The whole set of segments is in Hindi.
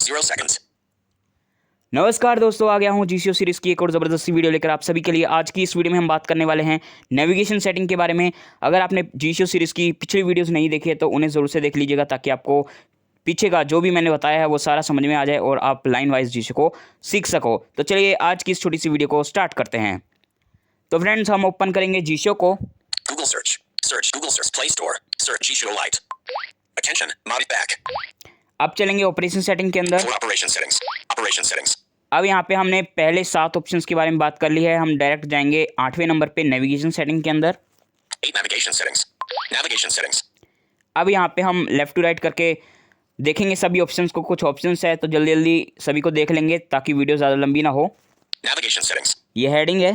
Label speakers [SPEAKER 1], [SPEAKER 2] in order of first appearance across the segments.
[SPEAKER 1] 0 seconds.
[SPEAKER 2] नमस्कार दोस्तों, आ गया हूँ जीसीओ सीरीज़ की एक और ज़बरदस्ती वीडियो लेकर आप सभी के लिए। आज की इस वीडियो में हम बात करने वाले हैं नेविगेशन सेटिंग के बारे में। अगर आपने जीसीओ सीरीज़ की पिछली वीडियोस नहीं देखी है तो उन्हें ज़रूर से देख लीजिएगा, ताकि आपको पीछे का जो भी मैंने बताया है वो सारा समझ में आ जाए और आप लाइन वाइज जीसीओ को सीख सको। तो चलिए आज की इस छोटी सी वीडियो को स्टार्ट करते हैं। तो फ्रेंड्स, हम ओपन करेंगे जीसीओ को।
[SPEAKER 1] Google search. Search Google search Play Store. Search G Show Lite. Attention. Mod back.
[SPEAKER 2] अब चलेंगे ऑपरेशन सेटिंग के अंदर।
[SPEAKER 1] For operation settings. Operation settings.
[SPEAKER 2] अब यहाँ पे हमने पहले 7 ऑप्शंस के बारे में बात कर ली है। हम डायरेक्ट जाएंगे 8वें नंबर पे नेविगेशन सेटिंग के अंदर।
[SPEAKER 1] 8 navigation settings. Navigation settings.
[SPEAKER 2] अब यहाँ पे हम लेफ़्ट टू राइट करके देखेंगे सभी ऑप्शंस को। कुछ ऑप्शंस है तो जल्दी जल्दी सभी को देख लेंगे ताकि वीडियो ज़्यादा लंबी ना हो।
[SPEAKER 1] Navigation settings.
[SPEAKER 2] ये हेडिंग है।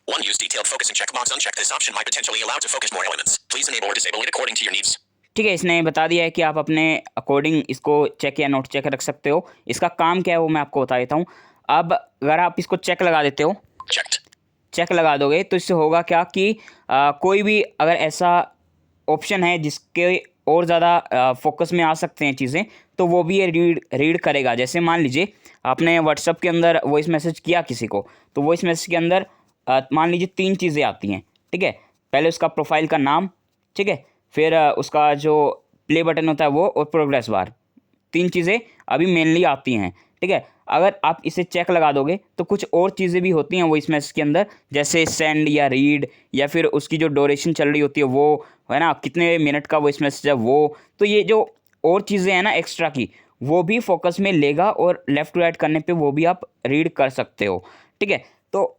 [SPEAKER 1] 1. Use detailed focusing checkbox. Uncheck this option might potentially allow to focus more elements. Please enable or disable it according to your needs.
[SPEAKER 2] ठीक है, इसने बता दिया है कि आप अपने अकॉर्डिंग इसको चेक या नोट चेक रख सकते हो। इसका काम क्या है वो मैं आपको बता देता हूँ। अब अगर आप इसको चेक लगा देते हो,
[SPEAKER 1] Checked.
[SPEAKER 2] चेक लगा दोगे तो इससे होगा क्या कि कोई भी अगर ऐसा ऑप्शन है जिसके और ज़्यादा फोकस में आ सकते हैं चीज़ें, तो वो भी ये रीड करेगा। जैसे मान लीजिए आपने व्हाट्सएप के अंदर वॉइस मैसेज किया किसी को, तो वॉइस मैसेज के अंदर मान लीजिए 3 चीज़ें आती हैं। ठीक है, पहले उसका प्रोफाइल का नाम, ठीक है, फिर उसका जो प्ले बटन होता है वो, और प्रोग्रेस बार। 3 चीज़ें अभी मेनली आती हैं। ठीक है, अगर आप इसे चेक लगा दोगे तो कुछ और चीज़ें भी होती हैं वॉइस मैसेज के अंदर, जैसे सेंड या रीड, या फिर उसकी जो ड्यूरेशन चल रही होती है वो, है ना, कितने मिनट का वॉइस मैसेज है वो। तो ये जो और चीज़ें हैं ना एक्स्ट्रा की, वो भी फोकस में लेगा और लेफ़्ट टू राइट करने पे वो भी आप रीड कर सकते हो। ठीक है, तो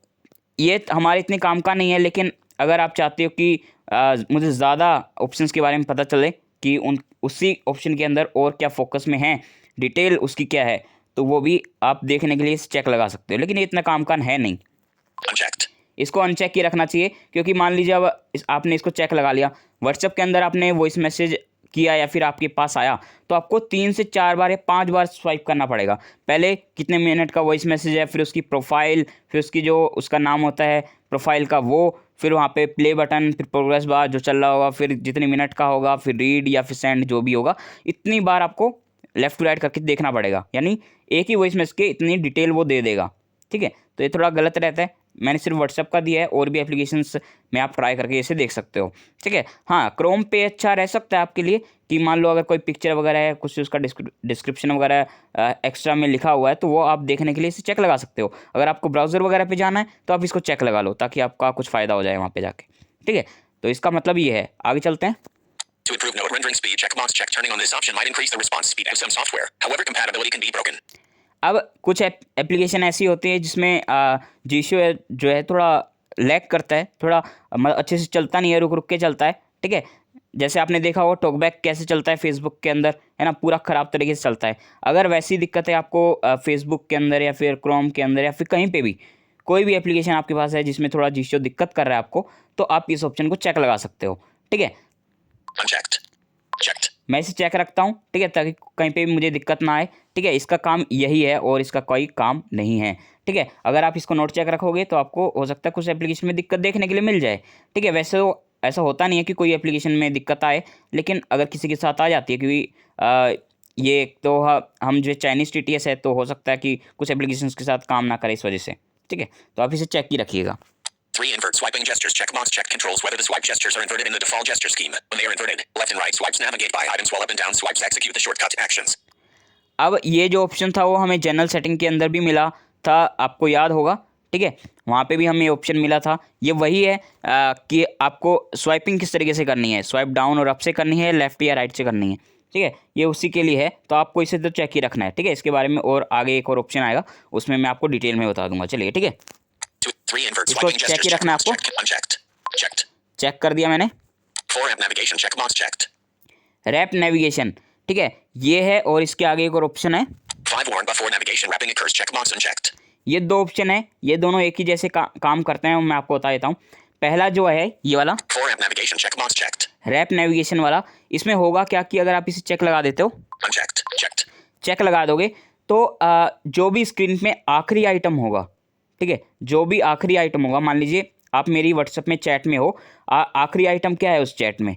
[SPEAKER 2] ये हमारे इतने काम का नहीं है, लेकिन अगर आप चाहते हो कि मुझे ज़्यादा ऑप्शंस के बारे में पता चले कि उसी ऑप्शन के अंदर और क्या फोकस में है, डिटेल उसकी क्या है, तो वो भी आप देखने के लिए चेक लगा सकते हो। लेकिन ये इतना काम का है नहीं।
[SPEAKER 1] Unchecked.
[SPEAKER 2] इसको अनचेक ही रखना चाहिए, क्योंकि मान लीजिए अब आपने इसको चेक लगा लिया, व्हाट्सएप के अंदर आपने वॉइस मैसेज किया या फिर आपके पास आया, तो आपको 3 से 4 बार या 5 बार स्वाइप करना पड़ेगा। पहले कितने मिनट का वॉइस मैसेज है, फिर उसकी प्रोफाइल, फिर उसकी जो उसका नाम होता है प्रोफाइल का वो, फिर वहाँ पे प्ले बटन, फिर प्रोग्रेस बार जो चल रहा होगा, फिर जितने मिनट का होगा, फिर रीड या फिर सेंड जो भी होगा, इतनी बार आपको लेफ़्ट टू राइट करके देखना पड़ेगा। यानी एक ही वॉइस मैसेज के इतनी डिटेल वो दे देगा। ठीक है, तो ये थोड़ा गलत रहता है। मैंने सिर्फ व्हाट्सएप का दिया है, और भी एप्लीकेशंस में आप ट्राई करके इसे देख सकते हो। ठीक है, हाँ, क्रोम पे अच्छा रह सकता है आपके लिए कि मान लो अगर कोई पिक्चर वगैरह है, कुछ उसका डिस्क्रिप्शन वगैरह एक्स्ट्रा में लिखा हुआ है, तो वो आप देखने के लिए इसे चेक लगा सकते हो। अगर आपको ब्राउज़र वगैरह पे जाना है तो आप इसको चेक लगा लो, ताकि आपका कुछ फ़ायदा हो जाए वहाँ पे जाके। ठीक है, तो इसका मतलब ये है। आगे चलते हैं।
[SPEAKER 1] To improve note rendering speed, checkbox check. Turning on this option might increase the response speed of some software. However, compatibility can be broken.
[SPEAKER 2] अब कुछ एप्लीकेशन ऐसी होती है जिसमें जीसीओ जो है थोड़ा लैग करता है, थोड़ा मतलब अच्छे से चलता नहीं है, रुक रुक के चलता है। ठीक है, जैसे आपने देखा होगा टॉकबैक कैसे चलता है फेसबुक के अंदर, है ना, पूरा ख़राब तरीके से चलता है। अगर वैसी दिक्कत है आपको फेसबुक के अंदर या फिर क्रोम के अंदर या फिर कहीं पे भी कोई भी एप्लीकेशन आपके पास है जिसमें थोड़ा जीसीओ दिक्कत कर रहा है आपको, तो आप इस ऑप्शन को चेक लगा सकते हो। ठीक है,
[SPEAKER 1] Unchecked. Checked.
[SPEAKER 2] मैं इसे चेक रखता हूँ। ठीक है, ताकि कहीं पे भी मुझे दिक्कत ना आए। ठीक है, इसका काम यही है और इसका कोई काम नहीं है। ठीक है, अगर आप इसको नोट चेक रखोगे तो आपको हो सकता है कुछ एप्लीकेशन में दिक्कत देखने के लिए मिल जाए। ठीक है, वैसे तो ऐसा होता नहीं है कि कोई एप्लीकेशन में दिक्कत आए, लेकिन अगर किसी के साथ आ जाती है, क्योंकि ये एक तो हम जो चाइनीज़ टीटीएस है, तो हो सकता है कि कुछ एप्लीकेशन के साथ काम ना करे इस वजह से। ठीक है, तो आप इसे चेक ही रखिएगा।
[SPEAKER 1] 3. Invert swiping gestures. Checkbox check controls whether the swipe gestures are inverted in the default gesture scheme. When they are inverted, left and right swipes navigate by items while up and down swipes execute the shortcut actions.
[SPEAKER 2] अब ये जो ऑप्शन था वो हमें जनरल सेटिंग के अंदर भी मिला था, आपको याद होगा। ठीक है, वहाँ पे भी हमें ऑप्शन मिला था। ये वही है कि आपको स्वाइपिंग किस तरीके से करनी है, स्वाइप डाउन और अप से करनी है, लेफ़्ट या राइट से करनी है। ठीक है, ये उसी के लिए है, तो आपको इसे तो चेक ही रखना है। ठीक है, इसके बारे में और आगे एक और ऑप्शन आएगा, उसमें मैं आपको डिटेल में बता दूंगा। चलिए, ठीक है,
[SPEAKER 1] 3. Invert
[SPEAKER 2] इसको
[SPEAKER 1] swiping
[SPEAKER 2] चेक
[SPEAKER 1] gestures.
[SPEAKER 2] ही रखना है
[SPEAKER 1] Checkbox
[SPEAKER 2] आपको।
[SPEAKER 1] check. Unchecked. Checked.
[SPEAKER 2] चेक कर दिया मैंने।
[SPEAKER 1] 4. App navigation. Checkbox checked.
[SPEAKER 2] App navigation, ठीक है, ये है, और इसके आगे एक और ऑप्शन है।
[SPEAKER 1] 5. Warn before navigation wrapping occurs. Checkbox unchecked.
[SPEAKER 2] ये 2 ऑप्शन है, ये दोनों एक ही जैसे काम करते हैं, मैं आपको बता देता हूँ। पहला जो है ये वाला
[SPEAKER 1] 4. App navigation. Checkbox checked.
[SPEAKER 2] App navigation वाला, इसमें होगा क्या कि अगर आप इसे चेक लगा देते हो,
[SPEAKER 1] Unchecked. Checked.
[SPEAKER 2] चेक लगा दोगे, तो जो भी स्क्रीन में आखिरी आइटम होगा, ठीक है, जो भी आखिरी आइटम होगा, मान लीजिए आप मेरी व्हाट्सएप में चैट में हो, आखिरी आइटम क्या है उस चैट में,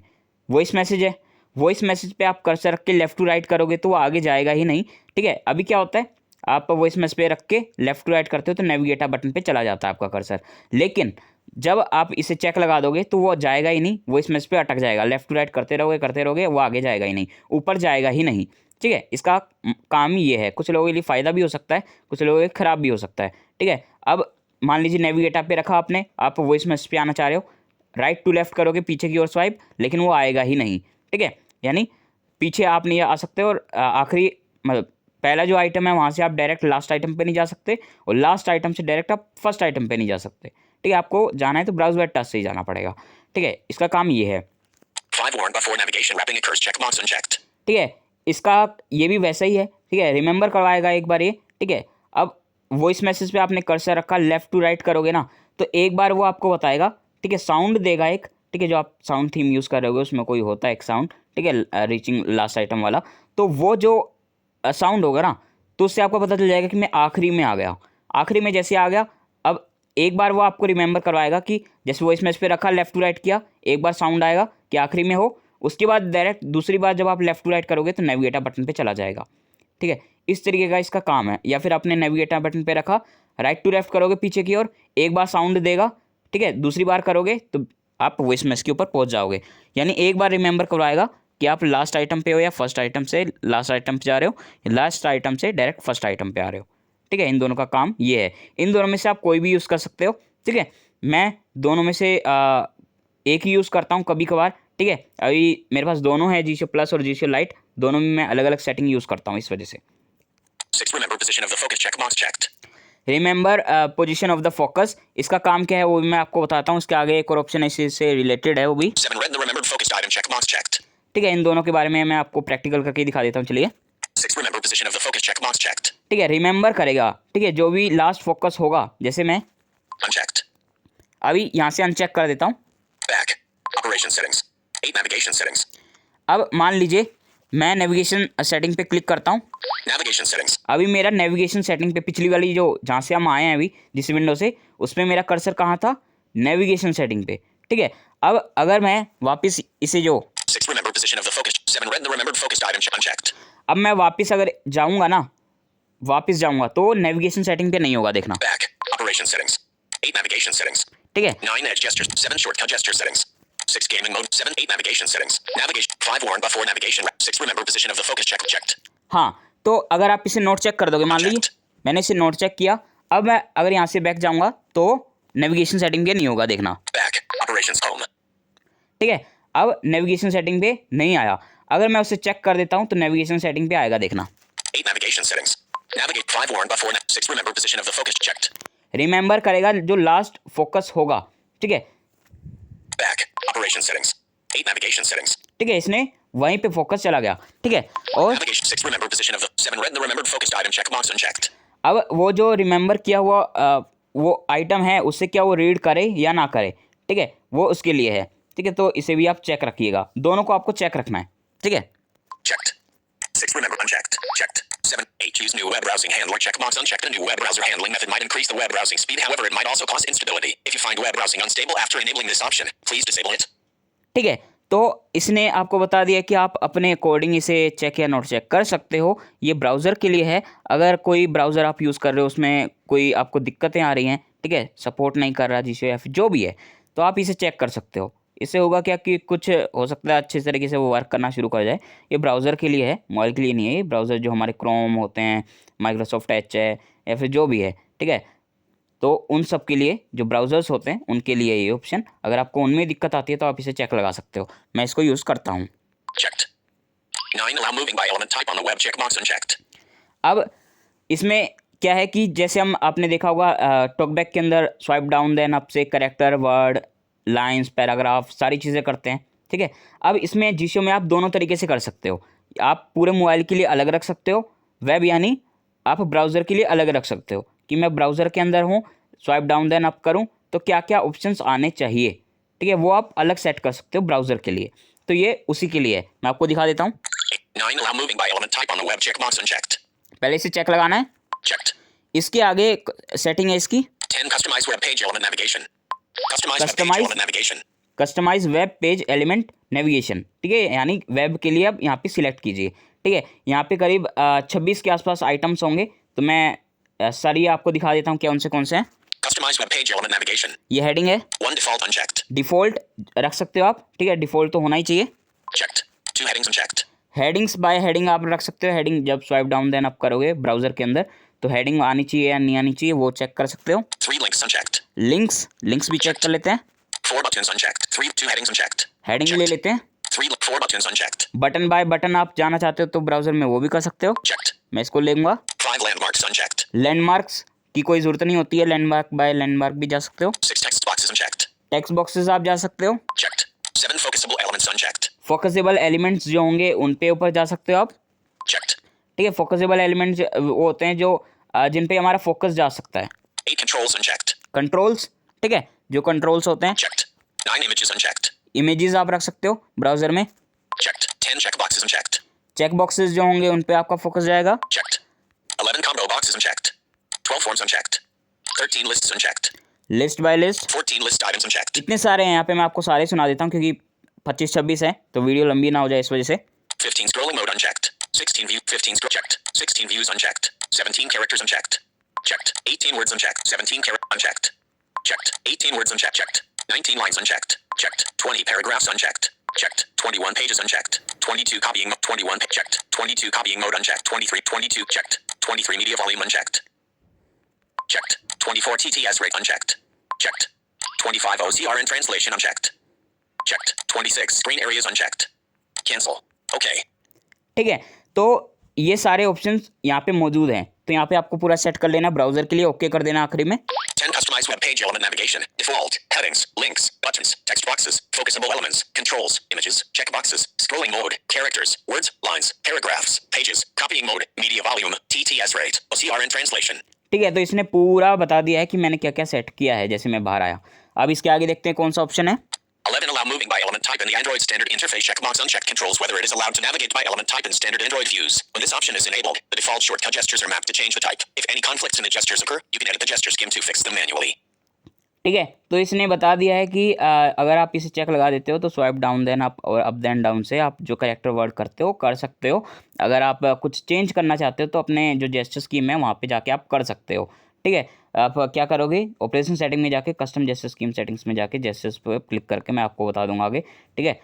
[SPEAKER 2] वॉइस मैसेज है। वॉइस मैसेज पे आप कर्सर रख के लेफ्ट टू राइट करोगे तो वो आगे जाएगा ही नहीं, ठीक है। अभी क्या होता है, आप वॉइस मैसेज पे रख के लेफ्ट टू राइट करते हो तो नेविगेटर बटन पे चला जाता है आपका कर्सर, लेकिन जब आप इसे चेक लगा दोगे तो वो जाएगा ही नहीं, वॉइस मैसेज पे अटक जाएगा। लेफ्ट टू राइट करते रहोगे वो आगे जाएगा ही नहीं, ऊपर जाएगा ही नहीं, ठीक है। इसका काम ही ये है। कुछ लोगों के लिए फ़ायदा भी हो सकता है, कुछ लोगों के लिए ख़राब भी हो सकता है, ठीक है। अब मान लीजिए नेविगेटर पे रखा आपने, आप वॉइस मैसेज पे आना चाह रहे हो, राइट टू लेफ्ट करोगे पीछे की ओर स्वाइप, लेकिन वो आएगा ही नहीं, ठीक है। यानी पीछे आप नहीं आ सकते और आखिरी मतलब पहला जो आइटम है वहाँ से आप डायरेक्ट लास्ट आइटम पे नहीं जा सकते, और लास्ट आइटम से डायरेक्ट आप फर्स्ट आइटम पे नहीं जा सकते, ठीक है। आपको जाना है तो ब्राउज वेब टच से ही जाना पड़ेगा, ठीक है। इसका काम ये है।
[SPEAKER 1] 5 warn before navigation wrapping occurs check box unchecked.
[SPEAKER 2] ठीक है, इसका ये भी वैसा ही है, ठीक है। रिमेंबर करवाएगा एक बार ये, ठीक है। अब वॉइस मैसेज पे आपने कर्सर रखा, लेफ्ट टू राइट करोगे ना तो एक बार वो आपको बताएगा, ठीक है। साउंड देगा एक, ठीक है, जो आप साउंड थीम यूज़ कर रहे होगे उसमें कोई होता है एक साउंड, ठीक है, रीचिंग लास्ट आइटम वाला। तो वो जो साउंड होगा ना तो उससे आपको पता चल जाएगा कि मैं आखिरी में आ गया। आखिरी में जैसे आ गया, अब एक बार वो आपको रिमेंबर करवाएगा कि जैसे वॉइस मैसेज पे रखा, लेफ्ट टू राइट किया, एक बार साउंड आएगा कि आखिरी में हो, उसके बाद डायरेक्ट दूसरी बार जब आप लेफ्ट टू राइट करोगे तो नेविगेटर बटन पे चला जाएगा, ठीक है। इस तरीके का इसका काम है। या फिर आपने नेविगेटर बटन पे रखा, राइट टू लेफ्ट करोगे पीछे की ओर, एक बार साउंड देगा, ठीक है, दूसरी बार करोगे तो आप वॉइस मैसेज के ऊपर पहुंच जाओगे। यानी एक बार रिमेंबर करवाएगा कि आप लास्ट आइटम पे हो या फर्स्ट आइटम से लास्ट आइटम पे जा रहे हो, या लास्ट आइटम से डायरेक्ट फर्स्ट आइटम पे आ रहे हो, ठीक है। इन दोनों का काम ये है। इन दोनों में से आप कोई भी यूज़ कर सकते हो, ठीक है। मैं दोनों में से एक ही यूज़ करता हूँ कभी कभार, ठीक है। अभी मेरे पास दोनों है, जीशो प्लस और जीशो लाइट, दोनों में मैं अलग अलग सेटिंग यूज़ करता हूँ इस वजह से।
[SPEAKER 1] 6 remember position of the focus check box checked.
[SPEAKER 2] Remember position of the focus, इसका काम क्या है वो भी मैं आपको बताता हूँ। इसके आगे एक और ऑप्शन है, इससे रिलेटेड है वो भी,
[SPEAKER 1] 7 read the remembered focused item check box checked.
[SPEAKER 2] ठीक है। इन दोनों के बारे में मैं आपको प्रैक्टिकल करके दिखा देता हूँ, चलिए।
[SPEAKER 1] 6 remember position of the focus check box checked.
[SPEAKER 2] ठीक है, रिमेंबर करेगा, ठीक है, जो भी लास्ट फोकस होगा। जैसे मैं
[SPEAKER 1] Unchecked.
[SPEAKER 2] अभी यहाँ से अनचेक कर देता हूँ।
[SPEAKER 1] Back. Operation settings. 8 navigation settings.
[SPEAKER 2] अब मान लीजिए मैं नेविगेशन सेटिंग पे क्लिक करता हूँ।
[SPEAKER 1] Navigation settings.
[SPEAKER 2] अभी मेरा नेविगेशन सेटिंग पे पिछली वाली जो जहाँ से हम आए हैं अभी जिस विंडो से, उसमें मेरा कर्सर कहाँ था, नेविगेशन सेटिंग पे, ठीक है। अब अगर मैं वापस इसे जो
[SPEAKER 1] 6 remember position of the focus. 7 read the remembered focused item check unchecked.
[SPEAKER 2] अब मैं वापस अगर जाऊँगा ना, वापस जाऊँगा तो नेविगेशन सेटिंग पे नहीं होगा, देखना,
[SPEAKER 1] Back. Operation settings. 8 navigation settings.
[SPEAKER 2] ठीक है।
[SPEAKER 1] 9 edge gestures. 7 shortcut gesture settings. 6 gaming mode. 7 8 navigation settings. Navigation. 5 warn before navigation. 6 remember position of the focus check checked.
[SPEAKER 2] हाँ, तो अगर आप इसे नोट चेक कर दोगे, मान लीजिए मैंने इसे नोट चेक किया, अब मैं अगर यहाँ से बैक जाऊँगा तो नेविगेशन सेटिंग पे नहीं होगा, देखना,
[SPEAKER 1] Back. Operations home.
[SPEAKER 2] ठीक है। अब नेविगेशन सेटिंग पे नहीं आया, अगर मैं उसे चेक कर देता हूँ तो नेविगेशन सेटिंग पे आएगा, देखना।
[SPEAKER 1] 8 navigation settings. Navigate. 5 warn before 6 remember position of the focus checked.
[SPEAKER 2] Remember करेगा जो लास्ट फोकस होगा, ठीक है।
[SPEAKER 1] Back. Operation settings. 8 navigation settings.
[SPEAKER 2] ठीक है, इसने वहीं पे फोकस चला गया, ठीक है। और
[SPEAKER 1] Navigation. 6 remember position of the 7 read the remembered focused item check box unchecked.
[SPEAKER 2] अब वो जो रिमेंबर किया हुआ वो आइटम है उससे क्या वो रीड करे या ना करे, ठीक है, वो उसके लिए है, ठीक है। तो इसे भी आप चेक रखिएगा, दोनों को आपको चेक रखना है, ठीक है।
[SPEAKER 1] Checked. 6 remember unchecked. Checked. 7 8 use new web browsing handler checkbox unchecked. A new web browser handling method might increase the web browsing speed. However, it might also cause instability. If you find web browsing unstable after enabling this option, please disable it.
[SPEAKER 2] ठीक है, तो इसने आपको बता दिया कि आप अपने अकॉर्डिंग इसे चेक या नोट चेक कर सकते हो। ये ब्राउज़र के लिए है, अगर कोई ब्राउज़र आप यूज़ कर रहे हो उसमें कोई आपको दिक्कतें आ रही हैं, ठीक है, सपोर्ट नहीं कर रहा जिसे या फिर जो भी है, तो आप इसे चेक कर सकते हो। इससे होगा क्या कि कुछ हो सकता है अच्छे तरीके से वो वर्क करना शुरू कर जाए। ये ब्राउज़र के लिए है, मोबाइल के लिए नहीं है। ये ब्राउज़र जो हमारे क्रोम होते हैं, माइक्रोसॉफ्ट एज है या फिर जो भी है, ठीक है, तो उन सब के लिए जो ब्राउज़र्स होते हैं उनके लिए ये ऑप्शन, अगर आपको उनमें दिक्कत आती है तो आप इसे चेक लगा सकते हो। मैं इसको यूज़ करता हूँ।
[SPEAKER 1] Checked. 9 allow moving by element type on the web checkbox unchecked.
[SPEAKER 2] अब इसमें क्या है कि जैसे हम आपने देखा होगा टॉकबैक के अंदर स्वाइप डाउन देन अप से करेक्टर, वर्ड, लाइंस, पैराग्राफ सारी चीज़ें करते हैं, ठीक है। अब इसमें जीशो में आप दोनों तरीके से कर सकते हो। आप पूरे मोबाइल के लिए अलग रख सकते हो, वेब यानी आप ब्राउज़र के लिए अलग रख सकते हो कि मैं ब्राउज़र के अंदर हूँ, स्वाइप डाउन देन अप करूँ तो क्या क्या ऑप्शंस आने चाहिए, ठीक है, वो आप अलग सेट कर सकते हो ब्राउज़र के लिए। तो ये उसी के लिए है, मैं आपको दिखा देता हूँ।
[SPEAKER 1] 9 allow moving by element type on the web checkbox unchecked.
[SPEAKER 2] पहले इसे चेक लगाना है,
[SPEAKER 1] Checked.
[SPEAKER 2] इसके आगे सेटिंग है इसकी
[SPEAKER 1] 10 customize web page element navigation. Customize web page
[SPEAKER 2] Customize?
[SPEAKER 1] element navigation.
[SPEAKER 2] Customise web page element navigation, ठीक है, यानी वेब के लिए आप यहाँ पे सिलेक्ट कीजिए, ठीक है। यहाँ पे करीब 26 के आसपास आइटम्स होंगे, तो मैं सारी आपको दिखा देता हूँ कौन से हैं।
[SPEAKER 1] Customize web page element navigation.
[SPEAKER 2] ये हेडिंग है,
[SPEAKER 1] One default unchecked.
[SPEAKER 2] डिफ़ॉल्ट रख सकते हो आप, ठीक है, डिफ़ॉल्ट तो होना ही चाहिए।
[SPEAKER 1] Checked. 2 headings unchecked.
[SPEAKER 2] Headings by heading आप रख सकते हो, हेडिंग जब स्वाइप डाउन देन अप करोगे ब्राउज़र के अंदर तो हेडिंग आनी चाहिए या नहीं आनी चाहिए वो चेक कर सकते हो।
[SPEAKER 1] 3 links unchecked.
[SPEAKER 2] लिंक्स भी चेक कर लेते हैं।
[SPEAKER 1] 4 buttons unchecked. 2 headings unchecked.
[SPEAKER 2] Heading ले लेते हैं।
[SPEAKER 1] 4 buttons unchecked.
[SPEAKER 2] Button by button आप जाना चाहते हो तो ब्राउज़र में वो भी कर सकते हो,
[SPEAKER 1] Checked.
[SPEAKER 2] मैं इसको ले लूँगा।
[SPEAKER 1] 5 landmarks unchecked.
[SPEAKER 2] लैंडमार्क्स की कोई ज़रूरत नहीं होती है, लैंडमार्क बाय लैंडमार्क भी जा सकते हो।
[SPEAKER 1] 6 text boxes unchecked.
[SPEAKER 2] Text boxes आप जा सकते हो।
[SPEAKER 1] Checked. 7 focusable elements unchecked.
[SPEAKER 2] Focusable elements जो होंगे उन पे ऊपर जा सकते हो आप,
[SPEAKER 1] Checked.
[SPEAKER 2] ठीक है। फोकसेबल एलिमेंट्स वो होते हैं जो जिन पे हमारा फोकस जा सकता है।
[SPEAKER 1] 8 controls unchecked.
[SPEAKER 2] कंट्रोल्स, ठीक है, जो कंट्रोल्स होते हैं।
[SPEAKER 1] Checked. 9 images unchecked.
[SPEAKER 2] इमेजेस आप रख सकते हो ब्राउज़र में।
[SPEAKER 1] Checked. 10 checkboxes unchecked.
[SPEAKER 2] Check boxes जो होंगे उन पे आपका फोकस जाएगा।
[SPEAKER 1] Checked. 11 combo boxes unchecked. 12 forms unchecked. 13 lists unchecked.
[SPEAKER 2] List by list
[SPEAKER 1] 14 list items unchecked.
[SPEAKER 2] इतने सारे हैं यहाँ पे, मैं आपको सारे सुना देता हूँ क्योंकि 25-26 है तो वीडियो लंबी ना हो जाए इस वजह से।
[SPEAKER 1] 15 scrolling mode unchecked. 16 view 15 scroll checked. 16 views unchecked. 17 characters unchecked. Checked. 18 words unchecked. 17 unchecked. Checked. 18 words unchecked. Checked. 19 lines unchecked. Checked. 20 paragraphs unchecked. Checked. 21 pages unchecked. 22 copying 21 checked. 22 copying mode unchecked. 23 22 checked. 23 media volume unchecked. Checked. 24 TTS rate unchecked. Checked. 25 OCR and translation unchecked. Checked. 26 screen areas unchecked. Cancel. Okay.
[SPEAKER 2] ठीक है, तो ये सारे ऑप्शंस यहाँ पे मौजूद हैं, तो यहाँ पे आपको पूरा सेट कर लेना ब्राउज़र के लिए, ओके कर देना आखिरी में।
[SPEAKER 1] 10 customized web page element navigation. Default. Headings. Links. Buttons. Text boxes. Focusable elements. Controls. Images. Checkboxes. Scrolling mode. Characters. Words. Lines. Paragraphs. Pages. Copying mode. Media volume. TTS rate. OCR and translation.
[SPEAKER 2] ठीक है, तो इसने पूरा बता दिया है कि मैंने क्या क्या सेट किया है जैसे मैं बाहर आया। अब इसके आगे देखते हैं कौन सा ऑप्शन है।
[SPEAKER 1] 11 allow moving by element type in the Android standard interface checkbox unchecked controls whether it is allowed to navigate by element type in standard Android views. When this option is enabled, the default shortcut gestures are mapped to change the type. If any conflicts in the gestures occur, you can edit the gesture scheme to fix them manually.
[SPEAKER 2] ठीक है, तो इसने बता दिया है कि अगर आप इसे चेक लगा देते हो तो स्वाइप डाउन देन अप और अप देन डाउन से आप जो कैरेक्टर वर्ड करते हो कर सकते हो। अगर आप कुछ चेंज करना चाहते हो तो अपने जो जेस्चर स्कीम है वहाँ पे जाके आप कर सकते हो, ठीक है। आप क्या करोगे, ऑपरेशन सेटिंग में जाके कस्टम जेस्चर स्कीम सेटिंग्स में जाके जेस्चर्स पे क्लिक करके मैं आपको बता दूंगा आगे, ठीक है।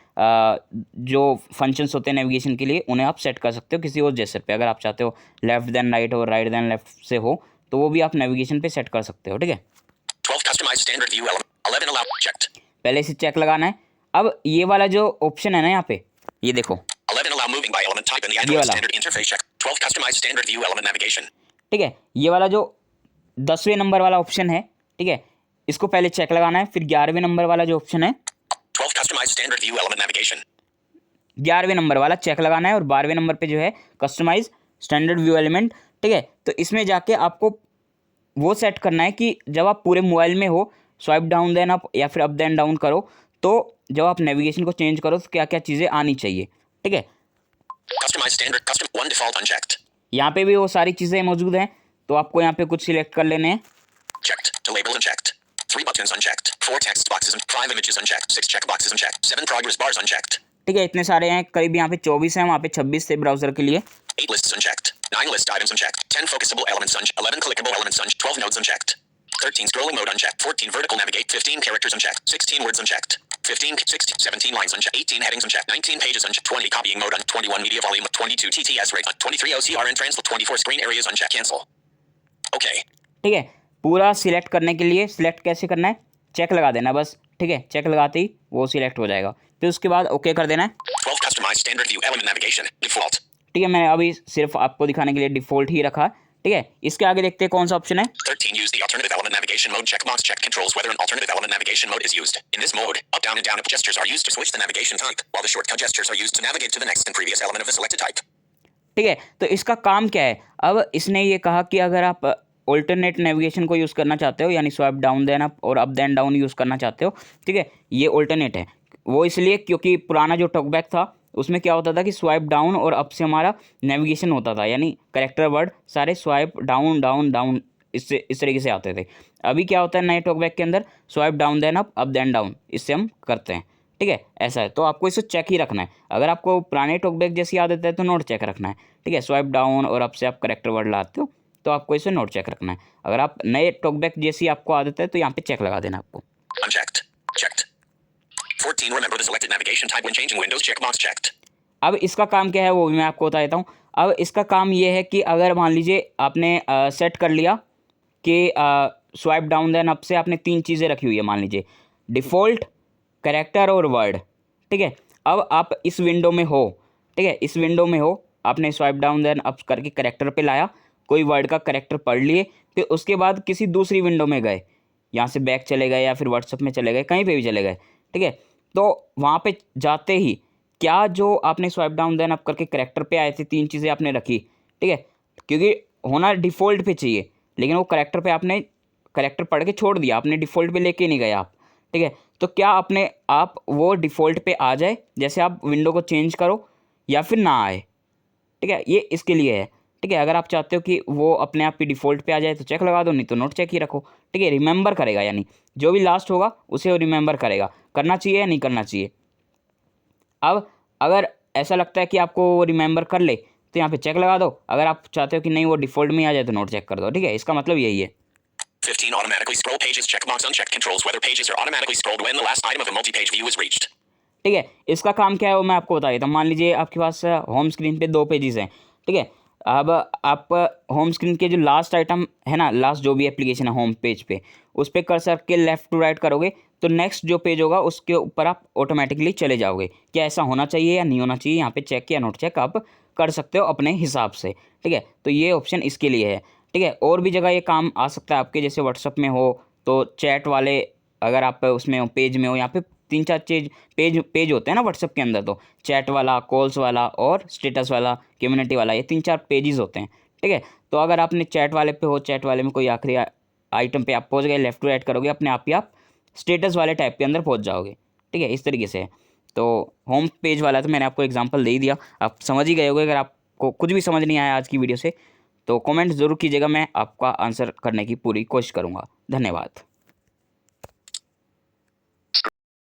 [SPEAKER 2] जो फंक्शंस होते हैं नेविगेशन के लिए उन्हें आप सेट कर सकते हो किसी और जेस्चर पे। अगर आप चाहते हो लेफ्ट देन राइट और राइट देन लेफ्ट से हो तो वो भी आप नेविगेशन पे सेट कर सकते हो, ठीक है।
[SPEAKER 1] 12 customized standard view element. 11 allow checked.
[SPEAKER 2] पहले इसे चेक लगाना है। अब ये वाला जो ऑप्शन है ना यहाँ पे, ये देखो
[SPEAKER 1] 11 allow moving by element type in the
[SPEAKER 2] ये
[SPEAKER 1] Android
[SPEAKER 2] वाला।
[SPEAKER 1] standard interface check. 12 customized standard view element navigation.
[SPEAKER 2] ठीक है, ये वाला जो 10वें नंबर वाला ऑप्शन है, ठीक है, इसको पहले चेक लगाना है। फिर 11वें नंबर वाला जो ऑप्शन है
[SPEAKER 1] 12 customized standard view element navigation.
[SPEAKER 2] 11वें नंबर वाला चेक लगाना है और 12वें नंबर पे जो है कस्टमाइज स्टैंडर्ड व्यू एलिमेंट, ठीक है। तो इसमें जाके आपको वो सेट करना है कि जब आप पूरे मोबाइल में हो स्वाइप डाउन देन अप या फिर अप देन डाउन करो तो जब आप नेविगेशन को चेंज करो तो क्या क्या चीज़ें आनी चाहिए, ठीक है।
[SPEAKER 1] Customized standard custom 1 default unchecked.
[SPEAKER 2] यहाँ पे भी वो सारी चीज़ें मौजूद हैं, तो आपको यहाँ पे कुछ सिलेक्ट कर लेने हैं।
[SPEAKER 1] Checked. To label unchecked. 3 buttons unchecked. 4 text boxes and 5 images unchecked. 6 check boxes unchecked. 7 progress bars unchecked.
[SPEAKER 2] ठीक है, इतने सारे हैं, करीब यहाँ पे 24 हैं, वहाँ पे 26 थे ब्राउज़र के लिए।
[SPEAKER 1] 8 lists unchecked. 9 list items unchecked. 10 focusable elements unchecked. 11 clickable elements unchecked. 12 nodes unchecked. 13 scrolling mode unchecked. 14 vertical navigate. 15 characters unchecked. 16 words unchecked. 15 16 17 lines unchecked. 18 headings unchecked. 19 pages unchecked. 20 copying mode unchecked. 21 media volume. 22 TTS rate. 23 OCR and translate. 24 screen areas unchecked. Cancel. Okay.
[SPEAKER 2] ठीक है, पूरा सिलेक्ट करने के लिए सिलेक्ट कैसे करना है, चेक लगा देना बस, ठीक है। चेक लगाते ही वो सिलेक्ट हो जाएगा, फिर उसके बाद ओके कर देना है।
[SPEAKER 1] 12 customized standard view element navigation. Default.
[SPEAKER 2] ठीक है, मैंने अभी सिर्फ आपको दिखाने के लिए डिफ़ॉल्ट ही रखा, ठीक है। इसके आगे देखते हैं कौन सा ऑप्शन है।
[SPEAKER 1] 13 use the alternative element navigation mode checkbox check controls whether an alternative element navigation mode is used. In this mode, up down and down up gestures are used to switch the navigation type, while the shortcut gestures are used to navigate to the next and previous element of the selected type.
[SPEAKER 2] ठीक है, तो इसका काम क्या है। अब इसने ये कहा कि अगर आप ऑल्टरनेट नेविगेशन को यूज़ करना चाहते हो यानी स्वाइप डाउन देन अप और अप देन डाउन यूज़ करना चाहते हो, ठीक है, ये ऑल्टरनेट है। वो इसलिए क्योंकि पुराना जो टॉकबैक था उसमें क्या होता था कि स्वाइप डाउन और अप से हमारा नेविगेशन होता था, यानी कैरेक्टर वर्ड सारे स्वाइप डाउन डाउन डाउन इससे इस तरीके से आते थे। अभी क्या होता है नए टॉकबैक के अंदर, swipe down then up then down, इससे हम करते हैं। ठीक है, ऐसा है। तो आपको इसे चेक ही रखना है। अगर आपको पुराने टॉकबैक जैसी आदत है तो नोट चेक रखना है। ठीक है, स्वाइप डाउन और अप से आप करेक्टर वर्ड लाते हो तो आपको इसे नोट चेक रखना है। अगर आप नए टॉकबैक जैसी आपको आदत है तो यहाँ पे चेक लगा देना आपको।
[SPEAKER 1] Unchecked. Checked. 14. Remember the selected navigation type when changing windows. Checkbox checked.
[SPEAKER 2] अब इसका काम क्या है वो भी मैं आपको बता देता हूँ। अब इसका काम ये है कि अगर मान लीजिए आपने सेट कर लिया कि स्वाइप डाउन देन अप से आपने 3 चीज़ें रखी हुई है, मान लीजिए डिफ़ॉल्ट, कैरेक्टर और वर्ड। ठीक है, अब आप इस विंडो में हो। ठीक है, इस विंडो में हो, आपने स्वाइप डाउन देन अप करके कैरेक्टर पे लाया, कोई वर्ड का कैरेक्टर पढ़ लिए, फिर उसके बाद किसी दूसरी विंडो में गए, यहाँ से बैक चले गए या फिर व्हाट्सएप में चले गए, कहीं पे भी चले गए। ठीक है, तो वहाँ पे जाते ही क्या जो आपने स्वाइप डाउन देन अप करके कैरेक्टर पे आए थे, 3 चीज़ें आपने रखी। ठीक है, क्योंकि होना डिफ़ॉल्ट पे चाहिए, लेकिन वो कैरेक्टर पे आपने कैरेक्टर पढ़ के छोड़ दिया, आपने डिफ़ॉल्ट पे लेके नहीं गए आप। ठीक है, तो क्या अपने आप वो डिफ़ॉल्ट पे आ जाए जैसे आप विंडो को चेंज करो या फिर ना आए। ठीक है, ये इसके लिए है। ठीक है, अगर आप चाहते हो कि वो अपने आप ही डिफ़ॉल्ट पे आ जाए तो चेक लगा दो, नहीं तो नोट चेक ही रखो। ठीक है, रिमेंबर करेगा, यानी जो भी लास्ट होगा उसे वो रिमेंबर करेगा, करना चाहिए या नहीं करना चाहिए। अब अगर ऐसा लगता है कि आपको वो रिमेंबर कर ले तो यहाँ पे चेक लगा दो। अगर आप चाहते हो कि नहीं वो डिफ़ॉल्ट में आ जाए तो नोट चेक कर दो। ठीक है, इसका मतलब यही है।
[SPEAKER 1] 15. Automatically scroll pages. Checkbox unchecked controls whether pages are automatically scrolled when the last item of a multi-page view is reached.
[SPEAKER 2] ठीक है, इसका काम क्या है वो मैं आपको बता देता हूँ। मान लीजिए आपके पास होम स्क्रीन पे 2 पेजेस हैं। ठीक है, अब आप होम स्क्रीन के जो लास्ट आइटम है ना, लास्ट जो भी एप्लीकेशन है होम पेज पे, उस पर कर्सर के लेफ़्ट टू राइट करोगे तो नेक्स्ट जो पेज होगा उसके ऊपर आप ऑटोमेटिकली चले जाओगे। क्या ऐसा होना चाहिए या नहीं होना चाहिए, यहाँ पे चेक या नोट चेक आप कर सकते हो अपने हिसाब से। ठीक है, तो ये ऑप्शन इसके लिए है। ठीक है, और भी जगह ये काम आ सकता है आपके, जैसे व्हाट्सअप में हो तो चैट वाले, अगर आप उसमें हो, पेज में हो, यहाँ पे 3-4 चीज पेज होते हैं ना व्हाट्सअप के अंदर, तो चैट वाला, कॉल्स वाला और स्टेटस वाला, कम्युनिटी वाला, ये 3-4 पेजेस होते हैं। ठीक है, तो अगर आपने चैट वाले पे हो, चैट वाले में कोई आखिरी आइटम पे आप पहुँच गए, लेफ्ट टू राइट करोगे, अपने आप ही आप स्टेटस वाले टाइप के अंदर पहुँच जाओगे। ठीक है, इस तरीके से है। तो होम पेज वाला तो मैंने आपको एग्जांपल दे ही दिया, आप समझ ही गए होगे। अगर आपको कुछ भी समझ नहीं आया आज की वीडियो से तो कमेंट ज़रूर कीजिएगा, मैं आपका आंसर करने की पूरी कोशिश करूँगा। धन्यवाद।